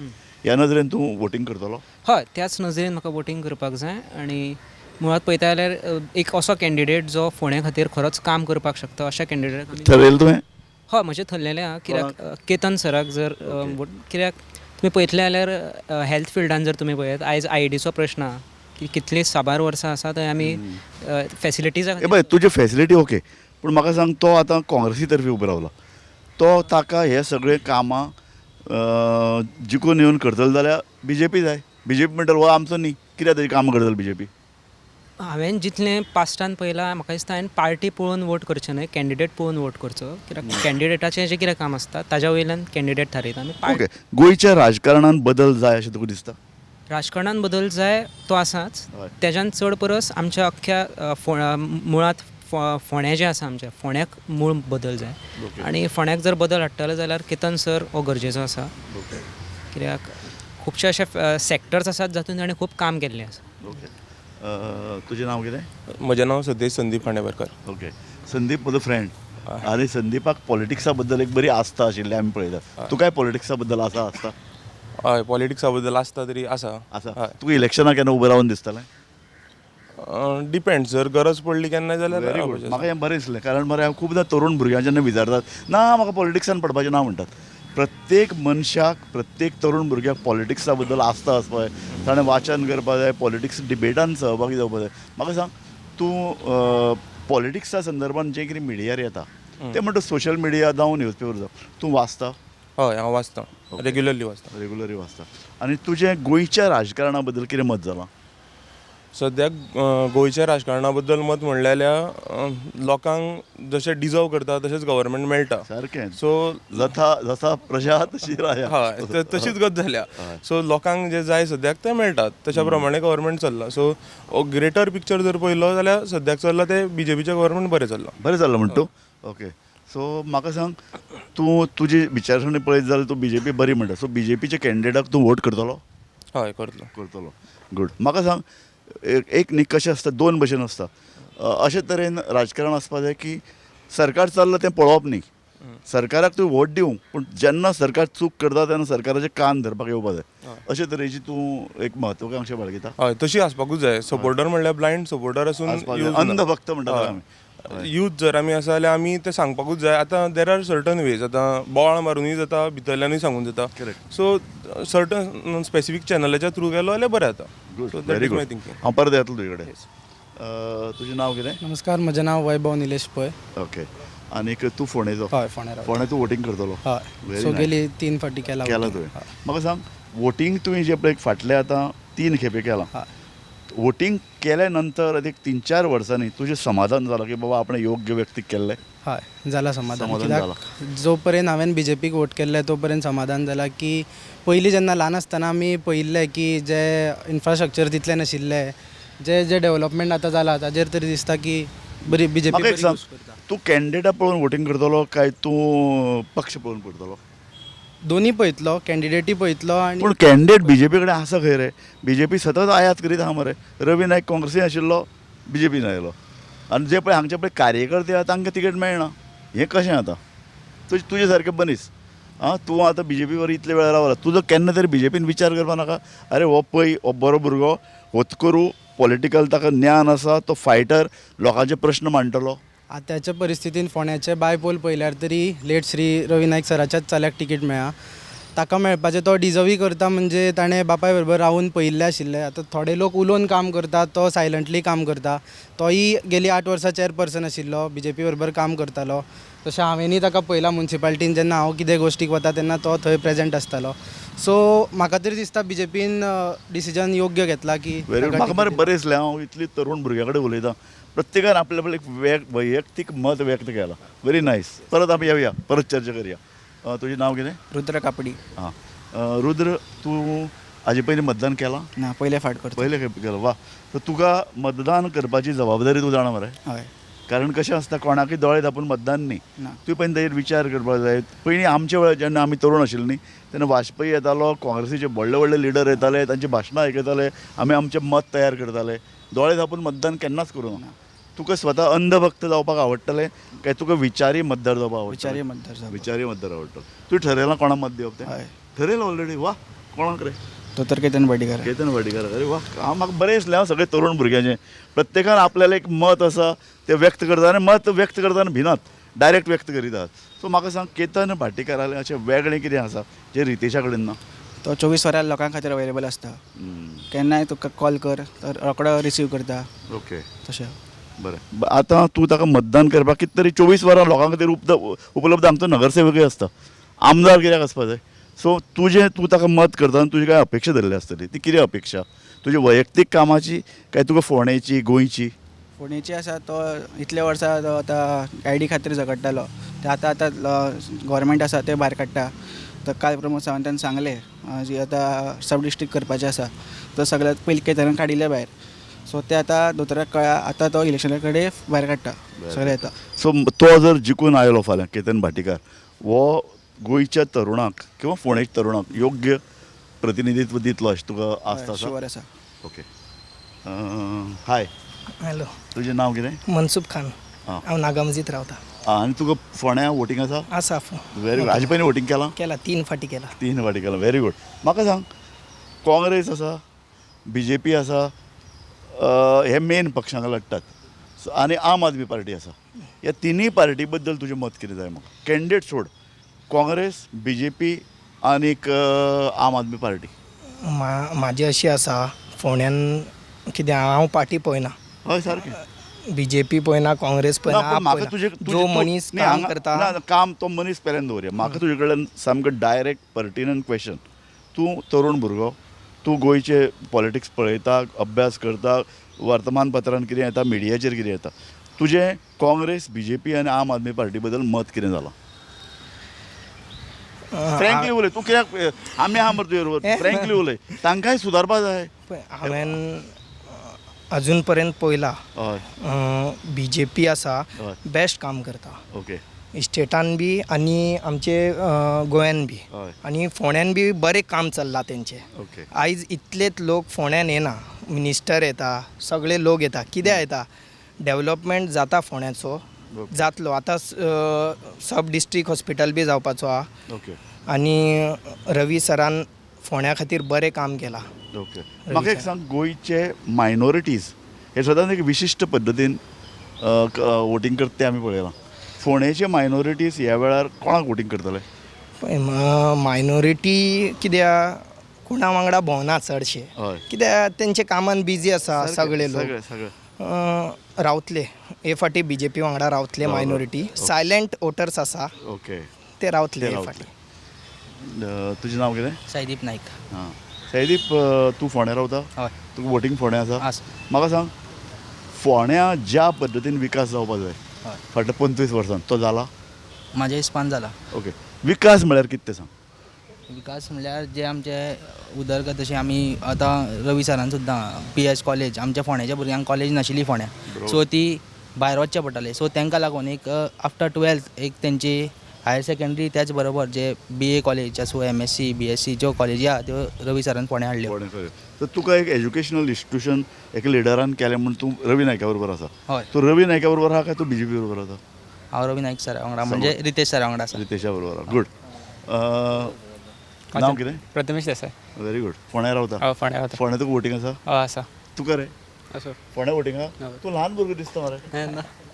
ह्या नदरेन तूं वोटींग करतलो? हय, त्याच नजरेन म्हाका वोटींग करपाक जाय. आनी मुळात पळयता जाल्यार एक असो कॅन्डिडेट जो फोंड्या खातीर खरोच काम करपाक शकता, अशा कॅन्डिडेट ठरयलें तुवें? हय, म्हजें थरलेलें आहा. कित्याक केतन सराक जर कित्याक तुमी पळयतलें जाल्यार हेल्थ फिल्डान जर तुमी पळयत आयज IITचो प्रश्न आहा की कितलीं साबार वर्सां आसा थंय आमी फेसिलिटीज. पळय, तुजे फेसिलिटी ओके, पूण म्हाका सांग, तो आतां काँग्रेसी तर्फे उबो रावला, तो ताका हे सगळे कामां जिखून येवन करतलो जाल्यार BJP जाय. BJP म्हणटलो हो आमचो न्ही, कित्याक तेजी कामां करतलो BJP? हांवें जितलें पास्टान पळयलां म्हाका दिसता हांवें पार्टी पळोवन वोट करचें न्हय, कॅन्डिडेट पळोवन वोट करचो. कित्याक कॅन्डिडेटाचें जें कितें काम आसता ताज्या वयल्यान कॅन्डिडेट थारयता. आमी ओके, गोंयच्या राजकारणान बदल जाय अशें तुका दिसता? राजकारणान बदल जाय तो आसाच. हय. तेज्यान चड परस आमच्या अख्ख्या मुळात फोंड्या जें आसा आमच्या फोंड्याक मूळ बदल जाय. आनी फोंड्याक जर बदल हाडटले जाल्यार केतन सर हो गरजेचो आसा. कित्याक खुबशे अशे सॅक्टर्स आसात जातून ताणें खूब काम केल्लें आसा. ओके. तुजें नांव कितें? म्हजें नांव सतीश संदीप खांडेपारकर. ओके. संदीप म्हजो फ्रेंड. आनी संदीपाक पॉलिटिक्सा बद्दल एक बरी आस्था आशिल्ली आमी पळयता. तुकाय पॉलिटिक्सा बद्दल आस्था? हय, पॉलिटिक्सा बद्दल आसता तरी आसा. तुका इलेक्शनाक केन्ना उबो रावन दिसतालें? डिपेंड, जर गरज पडली केन्ना जाल्यार. म्हाका हें बरें दिसलें, कारण मरे हांव खुबदां तरूण भुरग्यां जेन्ना विचारतात ना म्हाका पॉलिटिक्सान पडपाचें ना म्हणटात. प्रत्येक मनशाक, प्रत्येक तरूण भुरग्याक पॉलिटिक्सा बद्दल आस्था आसपाक जाय, ताणें वाचन करपाक जाय, पॉलिटिक्स डिबेटान सहभागी जावपाक जाय. म्हाका सांग, तूं पॉलिटिक्सा संदर्भान जें कितें मिडियार येता तें म्हणटा सोशल मिडिया जावं न्यूजपेपर जावं, तूं वाचता? हय, हांव वाचतां, रेग्युलरली वाचता. आनी तुजें गोंयच्या राजकारणा बद्दल कितें मत जालां? सद्याक गोंयच्या राजकारणा बद्दल मत म्हणलेल्या लोकांक जशें डिजर्व करता तशेंच गव्हर्मेंट मेळटा. सारकें. सो जसा प्रजा तशी राया. हय, तशीच गत जाल्या. सो लोकांक जें जाय सद्याक तें मेळटात, तशा प्रमाणे गव्हर्मेंट चल्ला. सो ग्रेटर पिक्चर जर पळयलो जाल्यार सद्याक चल्ला तें BJPचें गव्हर्मेंट बरें चल्लां म्हणटा. ओके. सो म्हाका सांग, तूं तुजी विचारसरणी पळयत जाल्यार तूं BJP बरी म्हणटा. सो BJPच्या कॅन्डिडेटाक तूं वोट करतलो? हय, करतलो. गुड. म्हाका सांग, एक न्ही कशें आसता, दोन भशेन आसता. अशे तरेन राजकारण आसपा जाय की सरकार चल्लां तें पळोवप न्ही. सरकाराक तूं वोट दिवं, पूण जेन्ना सरकार चूक करता तेन्ना सरकाराचे कान धरपाक येवपा जाय. अशे तरेची तूं एक म्हत्वाकांक्षा बाळगिता. हय तशी आसपाकूच जाय. सपोर्टर म्हणल्यार ब्लायंड सपोर्टर आसून अंध भक्त म्हणटात आमी. यूथ जर आमी आसा जाल्यार आमी ते सांगपाकूच जाय. आतां देर आर सर्टन वेज, आतां बोवाळ मारूनय जाता, भितरल्यानूय सांगून जाता. सो सर्टन स्पेसिफीक चॅनलाच्या थ्रू गेलो जाल्यार बरें जाता. So that is my thinking. हांव परत येतलो तुजे कडेन. तुजें नांव कितें? नमस्कार, म्हजें नांव वैभव निलेश पै. ओके. आनीक तूं फोंडेचो? हय, फोंड्या रावता. फोंड्या तूं वोटींग करतलो? हय, सो गेली 3 फावटी केला तुवें. म्हाका सांग, वोटींग तुवें जें पळय फाटले आतां 3 खेपे केलां, वोटींग केल्या नंतर एक 3-4 वर्सांनी तुजें समाधान जालां की बाबा आपणें योग्य व्यक्तीक केल्लें? हय, जाला समाधान. जाला. कित्याक जो पर्यंत हांवें BJPक वोट केल्लें तो पर्यंत समाधान जालां की पयलीं जेन्ना ल्हान आसतना आमी पळयल्लें की जे इन्फ्रास्ट्रक्चर तितलें नाशिल्लें, जे डेव्हलपमेंट आतां जालां ताजेर तरी दिसता की बरी BJP म्हाका एक सांग, तूं कॅन्डिडेटा पळोवन वोटींग करतलो काय तूं पक्ष पळोवन करतलो? दोनी पळयतलो, कॅन्डिडेटी पळयतलो. आनी पूण कॅन्डिडेट BJP कडेन आसा खंय रे? BJP सतत आयात करीत आहा मरे. रवी नायक काँग्रेसीन आशिल्लो, BJPन आयलो. आनी जे पळय हांगचे पळय कार्यकर्ते आहा तांकां तिकेट मेळना. हें कशें आतां? तुजे सारकें मनीस तूं आतां BJP वर इतले वेळ रावला, तुजो केन्ना तरी BJPन विचार करपा नाका अरे हो पळय हो बरो भुरगो, होतकरू, पॉलिटिकल ताका ज्ञान आसा, तो फायटर, लोकांचे प्रश्न मांडटलो. आतांच्या परिस्थितीन फोंड्याचे बायपोल पळयल्यार तरी लेट श्री रवी नायक सराच्याच चल्याक तिकेट मेळ्ळा. ताका मेळपाचें तो डिजर्वूय करता, म्हणजे ताणें बापाय बरोबर रावून पळयल्लें आशिल्लें. आतां थोडे लोक उलोवन काम करतात, तो सायलंटली काम करता. तोय गेली 8 वर्सां चेअरपर्सन आशिल्लो, BJP बरोबर काम करतालो. तशें हांवेंनी ताका पळयलां म्युन्सिपालिटीन, जेन्ना हांव कितें गोश्टीक वता तेन्ना तो थंय प्रेजेंट आसतालो. सो म्हाका तरी दिसता BJPन डिसिजन योग्य घेतला की म्हाका मरे बरें दिसलें. हांव इतली तरूण भुरग्यां कडेन उलयतां, प्रत्येकान आपलें आपलें एक वैयक्तीक मत व्यक्त केलां. Very nice. परत आमी येवया, परत चर्चा करया. तुजें नांव कितें? रुद्र कापडी. रुद्र, तूं हाजे पयलीं मतदान केलां? ना, पयले फावट करता. पयले खेप केलो. वा. तर तुका मतदान करपाची जबाबदारी तूं जाणा मरे? हय. कारण कशें आसता, कोणाकय दोळे धापून मतदान न्ही. ना. तुवें पयलीं ताजेर विचार करपाक जाय. पयलीं आमचे वेळार जेन्ना आमी तरूण आशिल्लीं न्ही, तेन्ना वाजपेयी येतालो, काँग्रेसीचे व्हडले व्हडले लिडर येताले, तांची भाशणां आयकताले, आमी आमचें मत तयार करताले. दोळे धापून मतदान केन्नाच करूं ना. तुका स्वता अंधभक्त जावपाक आवडटलें काय तुका विचारी मतदार जावपाक आवडटलें? विचारी मतदार आवडटलो. तुवें ठरयलां कोणा मत दिवप तें? ठरयलां ऑलरेडी. वा. कोणाक रे? दोतोर केतन वाडीकर. केतन वाडीकर. अरे वा. म्हाका बरें दिसलें सगळे तरूण भुरग्यांचें. प्रत्येकान आपल्यालें एक मत आसा तें व्यक्त करता, आनी मत व्यक्त करतना भिनात, डायरेक्ट व्यक्त करीतात. सो म्हाका सांग, केतन भाटीकारालें अशें वेगळें कितें आसा जें रितेशा कडेन ना? तो 24 वरां लोकां खातीर अवेलेबल आसता. केन्नाय तुका कॉल कर, तर रोकडो रिसीव करता. ओके. तशें. बरें. आतां तूं ताका मतदान करपाक कितें तरी 24 वरां लोकां खातीर उपलब्ध आमचो नगरसेवकूय आसता. आमदार कित्याक आसपा जाय? सो तूं ताका मत करतना तुजी कांय अपेक्षा धरली आसतली. ती कितें अपेक्षा? तुजी वैयक्तीक कामाची काय तुका फोंडेची, गोंयची? फोंडेची आसा. तो इतले वर्सां तो आतां ID खातीर झगडटालो. ते आतां गव्हर्मेंट आसा ते भायर काडटा. तर काल प्रमोद सावंतान सांगलें जी आतां सब डिस्ट्रिक्ट करपाचें आसा, तो सगळ्यात पयलीं केतनान काडिल्ले भायर. सो ते आतां दोतोराक कळ्ळा, आतां तो इलेक्शना कडेन भायर काडटा सगळे येता. सो तो जर जिखून आयलो फाल्यां, केतन भाटीकार, हो गोंयच्या तरुणाक किंवा फोंडेच्या तरुणाक योग्य प्रतिनिधित्व दितलो अशें तुका आस्त आसा? शुअर आसा. ओके. हाय. हॅलो. तुजें नांव कितें? मनसूब खान. हांव नागामजीत रावता. आनी तुका फोंड्या वोटींग आसा? आसा. Very good. हाजे पयलीं वोटींग केलां? 3 फावटी केला. 3 फावटी केलां. Very good. म्हाका सांग, काँग्रेस आसा, BJP आसा, हे मेन पक्षांक लढटात, आनी आम आदमी पार्टी आसा. ह्या तिनूय पार्टी बद्दल तुजें मत कितें जाय म्हाका? कॅन्डिडेट सोड, काँग्रेस, BJP आनीक आम आदमी पार्टी. म्हाजी अशी आसा, फोंड्यान कितें हांव पार्टी पळयना. हय सारकें. BJP पळयना, काँग्रेस पळयना. म्हाका तुजे जो मनीस काम करता, काम तो मनीस पेल्यान दवरया. म्हाका तुजे कडल्यान सामको डायरेक्ट पर्टिनंट क्वेश्चन. तूं तरूण भुरगो, तूं गोंयचे पॉलिटिक्स पळयता, अभ्यास करता, वर्तमानपत्रांत कितें येता, मिडियाचेर कितें येता, तुजें काँग्रेस, BJP आनी आम आदमी पार्टी बद्दल मत कितें जालां? फ्रँकली उलय. तूं कित्याक आमी आहा मरे तुजे बरोबर? फ्रँकली उलय. तांकांय सुदारपा जाय. हांवें अजून पर्यंत पळयला, BJP आसा बेस्ट काम करता. ओके. स्टेटान बी आनी आमचे गोंयान बी, आनी फोंड्यान बी बरें काम चल्लां तेंचें. ओके. आयज इतलेच लोक फोंड्यान येना, मिनिस्टर येता, सगळे लोक येता. कित्याक येता? डेवलपमेंट जाता फोंड्याचो, जातलो. आतां सब डिस्ट्रिक्ट हॉस्पिटल बी जावपाचो हा. ओके आनी रवी सरान फोंड्या खातीर बरें काम केलां. ओके म्हाका एक सांग, गोंयचे मायनॉरिटीज हे सदांच एक विशिश्ट पद्दतीन वोटींग करता तें आमी पळयलां. फोंडेचे मायनॉरिटीज ह्या वेळार कोणाक वोटींग करतले? मायनॉरिटी कित्याक कोणा वांगडा भोंवना चडशे, हय कित्याक तेंचे कामान बिजी आसा सगळे लोक. सगळे रावतले हे फाटी BJP वांगडा रावतले मायनॉरिटी. सायलेंट वोटर्स आसा ओके ते रावतले हे फाटी. तुजें नांव कितें? सायदीप नायक. हां सैदीप, तूं फोंड्या रावता? हय. तुका वोटींग फोंड्या आसा? आसा. म्हाका सांग, फोंड्या ज्या पद्दतीन विकास जावपाक जाय हय. फाटल्या 25 वर्सांत तो जाला? म्हाज्या हिसपान जाला. ओके विकास म्हळ्यार कितें तें सांग? विकास म्हणल्यार जे आमचे उदरगत अशें आमी आतां रवी सरान सुद्दां PS कॉलेज आमच्या फोंड्याच्या भुरग्यांक कॉलेज नाशिल्ली फोंड्या, सो ती भायर वचचें पडटालें. सो तांकां लागून एक आफ्टर 12th एक तेंची हायर सेकंडरी त्याच बरोबर जे BA कॉलेज आसूं MSc BSc ज्यो कॉलेजी आहा त्यो रवी सरान फोंड्या हाडल्यो. तर तुका एक एज्युकेशनल इन्स्टिट्यूशन एका लिडरान केलें म्हूण तूं रवी नायका बरोबर आसा? हय. तूं रवी नायका बरोबर आहा काय तूं BJP बरोबर आसा? हांव रवी नायक सरा वांगडा म्हणजे रितेश सरा वांगडा आसा. रितेशा बरोबर आहा. गुड. नांव कितें? प्रथमेश देसाय. Very good. फोंड्या रावता? फोंड्या वता. फोंड्या तुका वोटींग आसा? आसा. तुका रे? असो. फोंड्या वोटींग आहा? तूं ल्हान भुरगो दिसता मरे.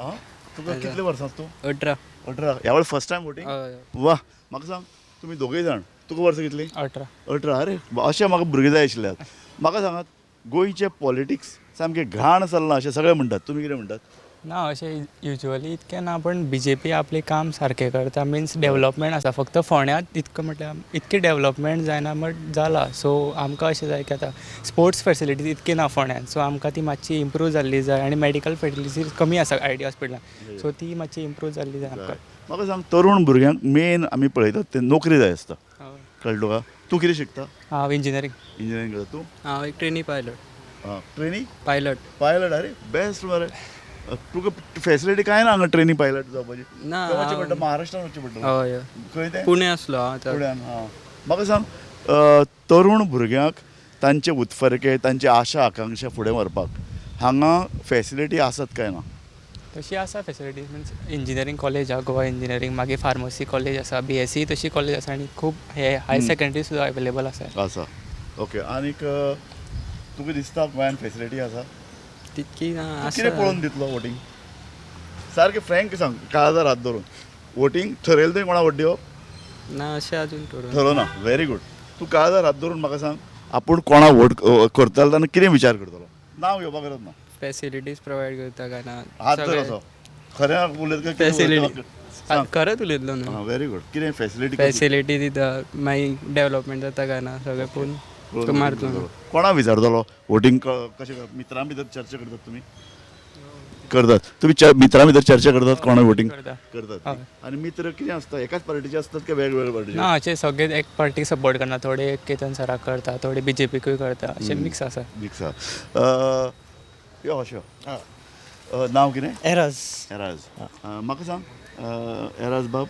आं तुका कितले वर्सां तूं? 18. 18. ह्या वेळेस फर्स्ट टायम वोटींग? वा. म्हाका सांग, तुमी दोगूय जाण, तुका वर्सां कितलीं? 18. 18. अरे अशें म्हाका भुरगे जाय आशिल्ले. म्हाका सांगात, गोंयचें पॉलिटिक्स सामकें घाण चल्लां अशें सगळे म्हणटात, तुमी कितें म्हणटात? ना अशें युजली इतकें ना, पण BJP आपलें काम सारकें करता. मिन्स डेवलपमेंट आसा, फक्त फोंड्यांत इतकं म्हटल्यार इतकें डेवलपमेंट जायना बट जाला. सो आमकां अशें जाय की आतां स्पोर्ट्स फेसिलिटीज इतकी ना फोंड्यान, सो आमकां ती मातशी इम्प्रूव जाल्ली जाय. आनी मेडिकल फेसिलिटीज कमी आसा ID हॉस्पिटलान, सो ती मातशी इम्प्रूव जाल्ली जाय आमकां. म्हाका सांग, तरूण भुरग्यांक मेन आमी पळयतात ते नोकरी जाय आसता, कळ्ळें तुका? तूं कितें शिकता? हांव इंजिनियरींग. इंजिनियरींग करता तूं? हांव एक ट्रेनी पायलट. हां ट्रेनी पायलट. पायलट. अरे बेस्ट मरे. तुका फेसिलिटी काय ना हांगा ट्रेनी पायलट जावपाची? ना वचचें पडटा, महाराष्ट्रान वचचें पडटा. हय. खंय तें? पुणे आसलो हांव. पुण्यान. हां म्हाका सांग, तरूण भुरग्यांक तांचे उत्फरके, तांचे आशा आकांक्षा फुडें व्हरपाक हांगा फेसिलिटी आसत काय ना? तशी आसा फेसिलिटीज. मिन्स इंजिनियरींग कॉलेज आहा गोवा इंजिनियरींग, मागीर फार्मसी कॉलेज आसा, BSc तशी कॉलेज आसा, आनी खूब हे हायर सेकंडरी सुद्दां अवेलेबल आसा. आसा. ओके. आनीक तुका दिसता गोंयान फेसिलिटी आसा? तितकी ना कितें आसा. पळोवन दितलो वोटींग? सारकें सांग, काळजार हात धरून. वोटींग ठरयलें तुवें कोणा वोट दिवप? ना अशें अजून ठरवना. Very good. तूं काळजार हात धरून म्हाका सांग, आपूण कोणा वोट करतलो तेन्ना कितें विचार करतलो? नांव घेवपाक गरज ना. फेसिलिटीज प्रोवायड करता काय ना. हात धर असो. खरें उलयता काय? फेसिलिटी खरेंच उलयतलो न्हू. Very good. कितें फेसिलिटी? फेसिलिटी दिता, मागीर डेवलपमेंट जाता काय ना सगळें पळोवन मारतलो. कोणा विचारतलो वोटींग? कशें मित्रां भितर चर्चा करतात तुमी? करतात. तुमी मित्रां भितर चर्चा करतात कोणा वोटींग करतात? आनी मित्र कितें आसता, एकाच पार्टीचे आसतात काय वेगवेगळे पार्टीचे? ना अशें सगळे एक पार्टीक सपोर्ट करना. थोडे केतन सराक करता, थोडे BJPकूय करता, अशें मिक्स आसा. मिक्स आसा. यो अशें. नांव कितें? एराज. म्हाका सांग, एराज बाब,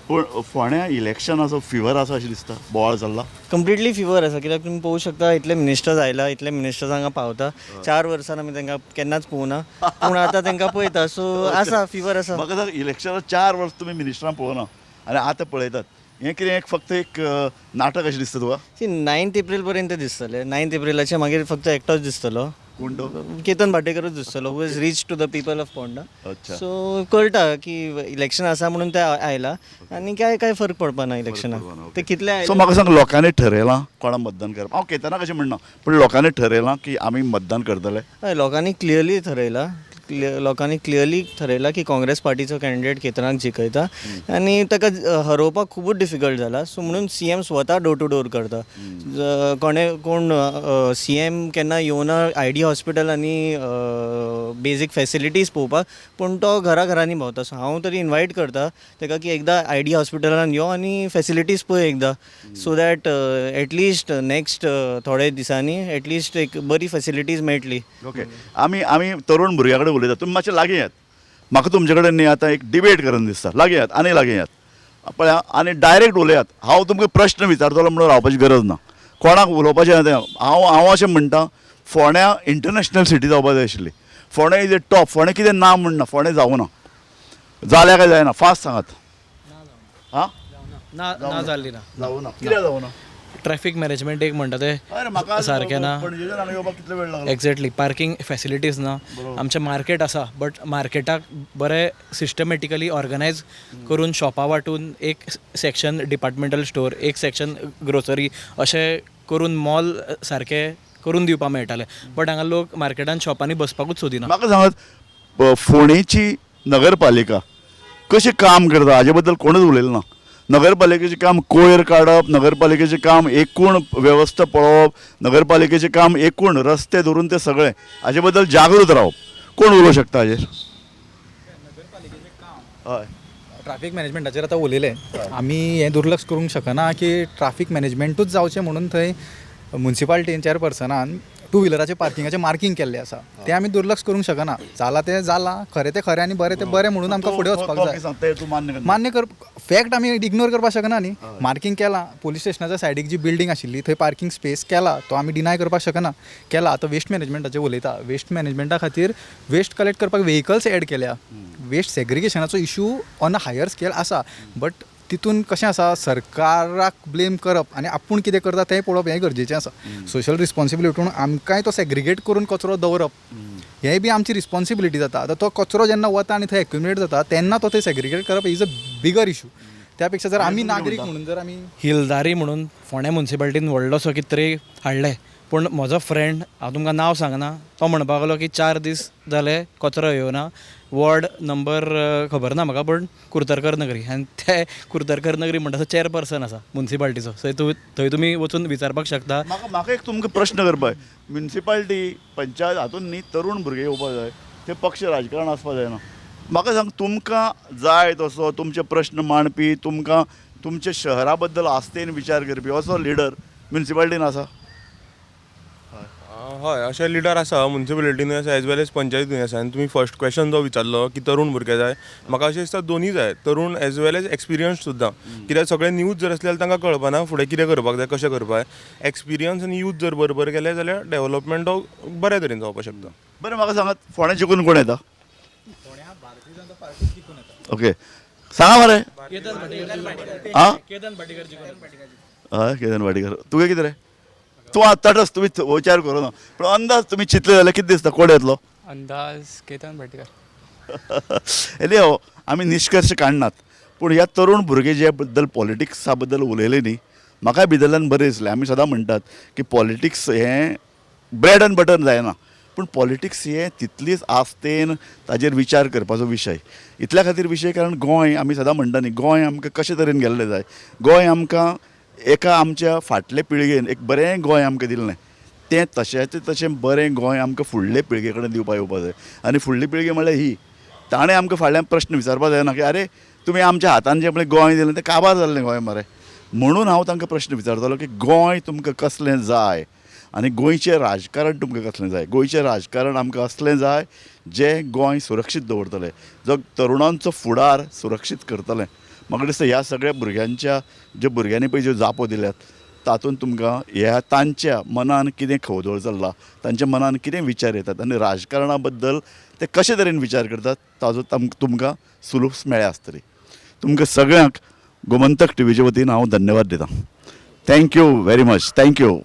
पूण फोंड्या इलेक्शनाचो फिवर आसा अशें दिसता, बोवाळ जाल्ला? कम्प्लिटली फिवर आसा. कित्याक तुमी पळोवंक शकता, इतले मिनिस्टर्स आयला, इतले मिनिस्टर्स हांगा पावता. 4 वर्सान आमी तांकां केन्नाच पळोवना, पूण आतां तांकां पळयता. सो आसा फिवर आसा. म्हाका सांग, इलेक्शनाक 4 वर्स तुमी मिनिस्टरांक पळोवना आनी आतां पळयतात, हें कितें एक फक्त एक नाटक अशें दिसता तुका? 9th एप्रील पर्यंत दिसतले. 9th एप्रिलाचे मागीर फक्त एकटोच दिसतलो, कोण तो? केतन भाटेकरूच दिसतलो, who is reach to the people of Ponda. अच्छा. सो कळटा की इलेक्शन आसा म्हणून ते आयला, आनी काय फरक पडपा ना इलेक्शनाक. ते कितले सो म्हाका सांग, लोकांनी ठरयलां कोणा मतदान करप? हांव केतनाक अशें म्हणना, पूण लोकांनी ठरयलां की आमी मतदान करतले? हय, लोकांनी क्लियरली ठरयलां की काँग्रेस पार्टीचो कॅन्डिडेट केतनाक जिखयता, आनी ताका हरोवपाक खूबच डिफिकल्ट जाला. सो म्हणून CM स्वता डोर टू डोर करता. कोण CM केन्ना येवना ID हॉस्पिटल आनी बेजीक फेसिलिटीज पळोवपाक, पूण तो घरांनी भोंवता. सो हांव तरी इनवायट करता ताका की एकदां ID हॉस्पिटलान यो आनी फेसिलिटीज पळय एकदां, सो दॅट एटलिस्ट नेक्स्ट थोडे दिसांनी एटलिस्ट एक बरी फेसिलिटीज मेळटली. ओके. आमी तरूण भुरग्या कडेन उलयता, तुमी मातशें लागीं येयात. म्हाका तुमचे कडेन न्ही आतां एक डिबेट करन दिसता. लागीं येयात, आनी लागीं येयात पळया, आनी डायरेक्ट उलयात. हांव तुमकां प्रश्न विचारतलो म्हणून रावपाची गरज ना. कोणाक उलोवपाचें तें हांव अशें म्हणटा, फोंड्या इंटरनॅशनल सिटी जावपा जाय आशिल्ली. फोंड्या इज ए टॉप. फोंड्या कितें ना म्हणना, फोंड्या जावना. जाल्या काय जायना, फास्ट सांगात. हां ना जाल्ली ना. जावना. कित्याक जावना? ट्रॅफिक मॅनेजमेंट एक म्हणटा अरे ते म्हाका सारकें ना. पणजेच्यान हांगा येवपाक कितलो वेळ लागलो? एक्झॅक्टली पार्किंग फॅसिलिटीज ना. आमचें मार्केट आसा बट मार्केटाक बरें सिस्टमॅटिकली ऑर्गनायज करून शॉपां वांटून एक सेक्शन डिपार्टमेंटल स्टोर, एक सेक्शन ग्रोसरी अशें करून मॉल सारकें करून दिवपाक मेळटालें. बट हांगा लोक मार्केटान शॉपांनी बसपाकूच सोदिना. म्हाका सांगात फोंडेची नगरपालिका कशें काम करता हाजे बद्दल कोणूच उलयलें ना. नगरपालिकेचें काम कोयर काडप, नगरपालिकेचें काम एकूण वेवस्था पळोवप, नगरपालिकेचें काम एकूण रस्ते धरून ते सगळे हाजे बद्दल जागृत रावप. कोण उलोवंक शकता हाजेर? हय ट्राफीक मॅनेजमेंटाचेर आतां उलयलें. आमी हें दुर्लक्ष करूंक शकना की ट्राफीक मॅनेजमेंटूच जावचें म्हणून थंय म्युन्सिपाल्टी चेअरपर्सनान टू व्हिलराचें पार्किंगाचें मार्किंग केल्लें आसा. तें आमी दुर्लक्ष करूंक शकना. जालां तें जालां, खरें तें खरें आनी बरें तें बरें म्हणून आमकां फुडें वचपाक जाय. तूं मान्य करता? मान्य कर फॅक्ट आमी इग्नोर करपाक शकना न्ही. मार्किंग केलां, पोलीस स्टेशनाच्या सायडीक जी बिल्डींग आशिल्ली थंय पार्किंग स्पेस केला, तो आमी डिनाय करपाक शकना. केला. आतां वेस्ट मॅनेजमेंटाचेर उलयता. वेस्ट मॅनेजमेंटा खातीर वेस्ट कलेक्ट करपाक व्हेहिकल्स एड केल्या. वेस्ट सेग्रिगेशनाचो issue on a higher scale आसा. बट तितून कशें आसा, सरकाराक ब्लेम करप आनी आपूण कितें करता तें पळोवप हें गरजेचें आसा. सोशल रिस्पॉन्सिबिलिटीन आमकांय तो सेग्रिगेट करून कचरो दवरप हेंय बी आमची रिस्पॉन्सिबिलिटी जाता. आतां तो कचरो जेन्ना वता आनी थंय एक्युमुलेट जाता तेन्ना तो थंय सेग्रिगेट करप इज अ बिगर इशू. त्या पेक्षा जर आमी नागरीक म्हणून जर आमी हिलदारी म्हणून फोंड्या म्युन्सिपाल्टीन व्हडलोसो कितें तरी हाडलें. पूण म्हजो फ्रेंड, हांव तुमकां नांव सांगना, तो म्हणपाक लागलो की 4 दीस जाले कचरो येवना. वॉर्ड नंबर खबर ना म्हाका, पण कुर्तरकर नगरी, आनी ते कुर्तरकर नगरी म्हणटा तो चेअरपर्सन आसा म्युन्सिपाल्टीचो. थंय तुमी वचून विचारपाक शकता. म्हाका एक तुमकां प्रश्न करपाक जाय. म्युन्सिपाल्टी पंचायत हातून न्ही तरूण भुरगे येवपाक जाय. ते पक्ष राजकारण आसपाक जायना. म्हाका सांग, तुमकां जाय तसो तुमचे प्रश्न मांडपी, तुमकां तुमच्या शहरा बद्दल आस्तेन विचार करपी असो लिडर म्युन्सिपाल्टीन आसा? हय, अशे लिडर आसा म्युन्सिपालिटीनूय आसा एज वेल एज पंचायतीनूय आसा. आनी तुमी फर्स्ट क्वेश्चन जो विचारलो की तरूण भुरगे जाय, म्हाका अशें दिसता दोनूय जाय. तरूण एज वेल एज एक्सपिरियन्स सुद्दां. कित्याक सगळे न्यूज जर आसले जाल्यार तांकां कळपाना फुडें कितें करपाक जाय, कशें करपाक जाय. एक्सपिरियन्स आनी यूथ जर बरोबर केले जाल्यार डेव्हलपमेंट हो बऱ्या तरेन जावपाक शकता. बरें, म्हाका सांगात फोंड्या जिखून कोण येता? ओके, सांगा मरे. आं हय, केतन भाटीकर. तुवें कितें रे? तूं तटस, तुमी विचार करूं ना, पूण अंदाज तुमी चिंतले जाल्यार कितें दिसता कोण येतलो? अंदाज केतन भाटीकर. एले आमी निश्कर्श काडनात, पूण ह्या तरूण भुरगे जे बद्दल पॉलिटिक्सा बद्दल उलयले न्ही, म्हाकाय भितरल्यान बरें दिसलें. आमी सदां म्हणटात की पॉलिटिक्स हें ब्रेड एंड बटर जायना, पूण पॉलिटिक्स हें तितलीच आस्तेन ताजेर विचार करपाचो विशय. इतल्या खातीर विशय कारण गोंय, आमी सदां म्हणटा न्ही, गोंय आमकां कशे तरेन गेल्लें जाय. गोंय आमकां एका आमच्या फाटले पिळगेन एक बरें गोंय आमकां दिल्लें. तें तशें बरें गोंय आमकां फुडले पिळगे कडेन दिवपाक येवपाक जाय. आनी फुडली पिळगी म्हळ्यार ही. ताणें आमकां फाल्यां प्रश्न विचारपाक जायना की आरे तुमी आमच्या हातान जें पळय गोंय दिलें तें काबार जाल्लें गोंय मरे. म्हणून हांव तांकां प्रश्न विचारतालो की गोंय तुमकां कसलें जाय आनी गोंयचें राजकारण तुमकां कसलें जाय. गोंयचें राजकारण आमकां असलें जाय जें गोंय सुरक्षीत दवरतलें, जो तरुणांचो फुडार सुरक्षीत करतलें. म्हाका दिसता ह्या सगळ्या भुरग्यांच्या ज्या भुरग्यांनी पळय ज्यो जापो दिल्यात तातूंत तुमकां ह्या तांच्या मनान कितें खवदळ चल्ला, तांच्या मनान कितें विचार येतात आनी राजकारणा बद्दल ते कशे तरेन विचार करतात ताजो तुमकां सुलूस मेळ्ळ्या आसतली. तुमकां सगळ्यांक गोमंतक टीव्हीचे वतीन हांव धन्यवाद दितां. Thank you very much. थँक्यू.